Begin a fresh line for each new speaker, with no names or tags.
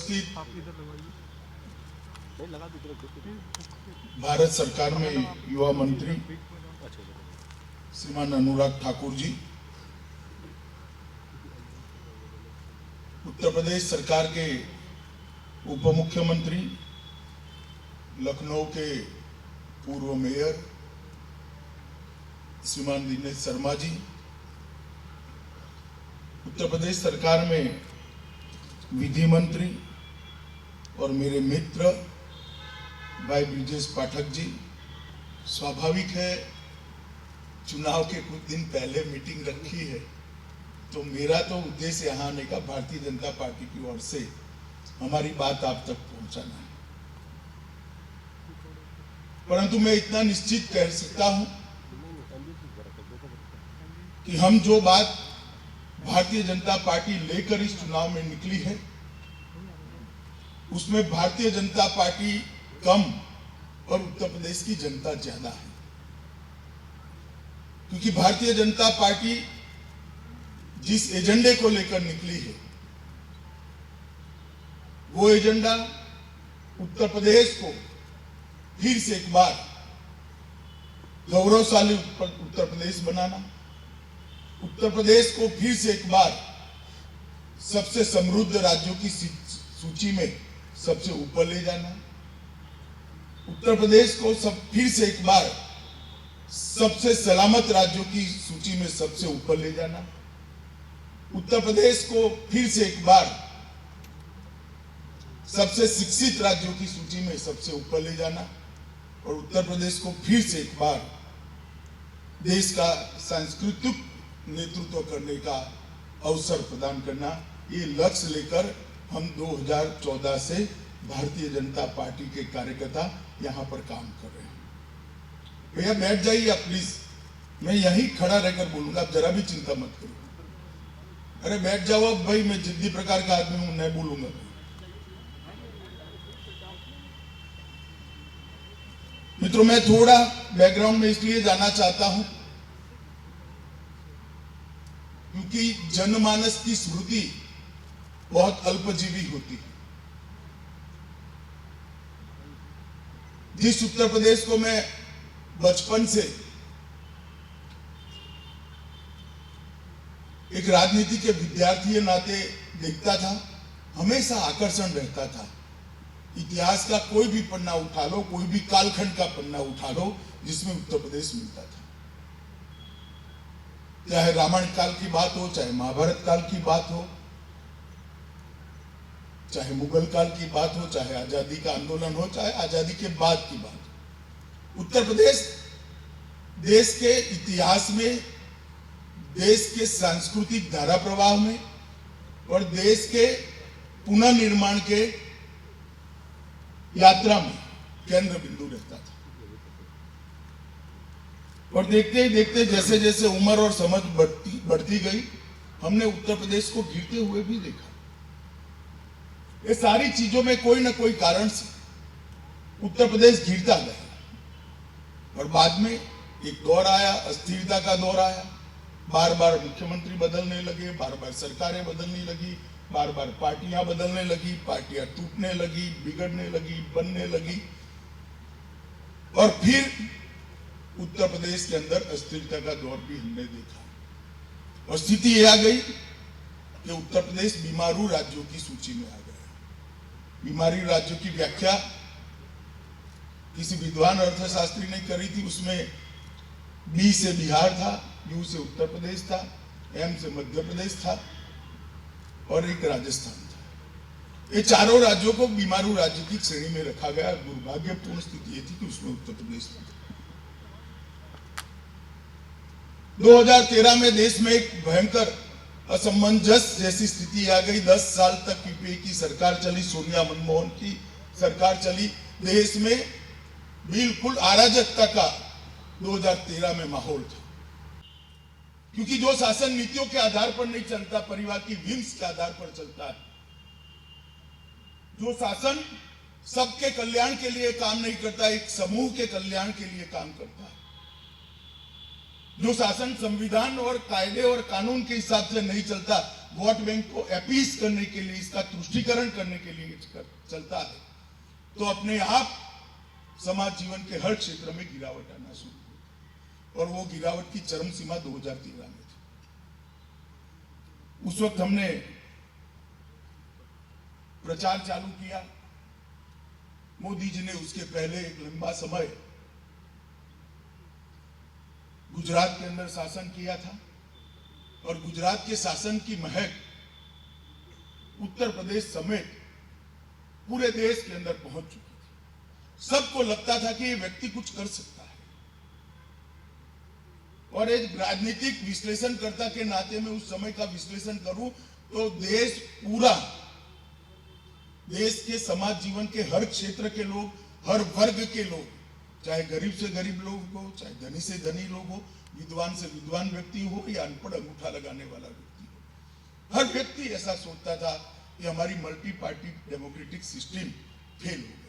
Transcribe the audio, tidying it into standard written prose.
उपस्थित भारत सरकार में युवा मंत्री श्रीमान अनुराग ठाकुर जी, उत्तर प्रदेश सरकार के उप मुख्यमंत्री, लखनऊ के पूर्व मेयर श्रीमान दिनेश शर्मा जी, उत्तर प्रदेश सरकार में विधि मंत्री और मेरे मित्र भाई ब्रिजेश पाठक जी, स्वाभाविक है चुनाव के कुछ दिन पहले मीटिंग रखी है, तो मेरा तो उद्देश्य यहाँ आने का भारतीय जनता पार्टी की ओर से हमारी बात आप तक पहुंचाना है। परंतु मैं इतना निश्चित कह सकता हूं कि हम जो बात भारतीय जनता पार्टी लेकर इस चुनाव में निकली है, उसमें भारतीय जनता पार्टी कम और उत्तर प्रदेश की जनता ज्यादा है। क्योंकि भारतीय जनता पार्टी जिस एजेंडे को लेकर निकली है, वो एजेंडा उत्तर प्रदेश को फिर से एक बार गौरवशाली उत्तर प्रदेश बनाना, उत्तर प्रदेश को फिर से एक बार सबसे समृद्ध राज्यों की सूची में सबसे ऊपर ले जाना, उत्तर प्रदेश को फिर से एक बार सबसे सलामत राज्यों की सूची में सबसे ऊपर ले जाना, उत्तर प्रदेश को फिर से एक बार सबसे शिक्षित राज्यों की सूची में सबसे ऊपर ले जाना और उत्तर प्रदेश को फिर से एक बार देश का सांस्कृतिक नेतृत्व करने का अवसर प्रदान करना, ये लक्ष्य लेकर हम 2014 से भारतीय जनता पार्टी के कार्यकर्ता यहाँ पर काम कर रहे हैं। भैया बैठ जाइए आप प्लीज, मैं यहीं खड़ा रहकर बोलूंगा, आप जरा भी चिंता मत करो। अरे बैठ जाओ अब भाई, मैं जिद्दी प्रकार का आदमी हूं, नहीं बोलूंगा। मित्रों, मैं थोड़ा बैकग्राउंड में इसलिए जाना चाहता हूं क्योंकि जनमानस की स्मृति बहुत अल्पजीवी होती है। जिस उत्तर प्रदेश को मैं बचपन से एक राजनीति के विद्यार्थी के नाते देखता था, हमेशा आकर्षण रहता था। इतिहास का कोई भी पन्ना उठा लो, कोई भी कालखंड का पन्ना उठा लो, जिसमें उत्तर प्रदेश मिलता था। चाहे रामायण काल की बात हो, चाहे महाभारत काल की बात हो, चाहे मुगल काल की बात हो, चाहे आजादी का आंदोलन हो, चाहे आजादी के बाद की बात हो, उत्तर प्रदेश देश के इतिहास में, देश के सांस्कृतिक धारा प्रवाह में और देश के पुनर्निर्माण के यात्रा में केंद्र बिंदु रहता था। और देखते ही देखते जैसे जैसे उम्र और समझ बढ़ती गई, हमने उत्तर प्रदेश को गिरते हुए भी देखा। ये सारी चीजों में कोई ना कोई कारण से उत्तर प्रदेश गिरता गया और बाद में एक दौर आया, अस्थिरता का दौर आया। बार बार मुख्यमंत्री बदलने लगे, बार बार सरकारें बदलने लगी, बार बार पार्टियां बदलने लगी, पार्टियां टूटने लगी, बिगड़ने लगी, बनने लगी और फिर उत्तर प्रदेश के अंदर अस्थिरता का दौर भी हमने देखा। और स्थिति यह आ गई कि उत्तर प्रदेश बीमारू राज्यों की सूची में आ गया। बीमारी राज्यों की व्याख्या किसी विद्वान अर्थशास्त्री ने करी थी। उसमें बी से बिहार था, यू से उत्तर प्रदेश था, एम से मध्य प्रदेश था और एक राजस्थान था। ये चारों राज्यों को बीमारू राज्य की श्रेणी में रखा गया। दुर्भाग्यपूर्ण स्थिति ये थी कि उसमें उत्तर प्रदेश था। 2013 में देश में एक भयंकर असमंजस जैसी स्थिति आ गई। 10 साल तक यूपीए की सरकार चली, सोनिया मनमोहन की सरकार चली। देश में बिल्कुल अराजकता का 2013 में माहौल था, क्योंकि जो शासन नीतियों के आधार पर नहीं चलता, परिवार की विम्स के आधार पर चलता है, जो शासन सबके कल्याण के लिए काम नहीं करता, एक समूह के कल्याण के लिए काम करता है, जो शासन संविधान और कायदे और कानून के हिसाब से नहीं चलता, वोट बैंक को अपीस करने के लिए, इसका तुष्टीकरण करने के लिए चलता है, तो अपने आप समाज जीवन के हर क्षेत्र में गिरावट आना शुरू हुई। और वो गिरावट की चरम सीमा 2013 में थी। उस वक्त हमने प्रचार चालू किया। मोदी जी ने उसके पहले एक लंबा समय गुजरात के अंदर शासन किया था, और गुजरात के शासन की महक उत्तर प्रदेश समेत पूरे देश के अंदर पहुंच चुकी थी। सबको लगता था कि ये व्यक्ति कुछ कर सकता है। और एक राजनीतिक विश्लेषणकर्ता के नाते में उस समय का विश्लेषण करूं तो देश पूरा, देश के समाज जीवन के हर क्षेत्र के लोग, हर वर्ग के लोग, चाहे गरीब से गरीब लोग हो, चाहे धनी से धनी लोग हो, विद्वान से विद्वान व्यक्ति हो, या अनपढ़ अंगूठा लगाने वाला व्यक्ति हो, हर व्यक्ति ऐसा सोचता था कि हमारी multi party democratic system fail हो गई।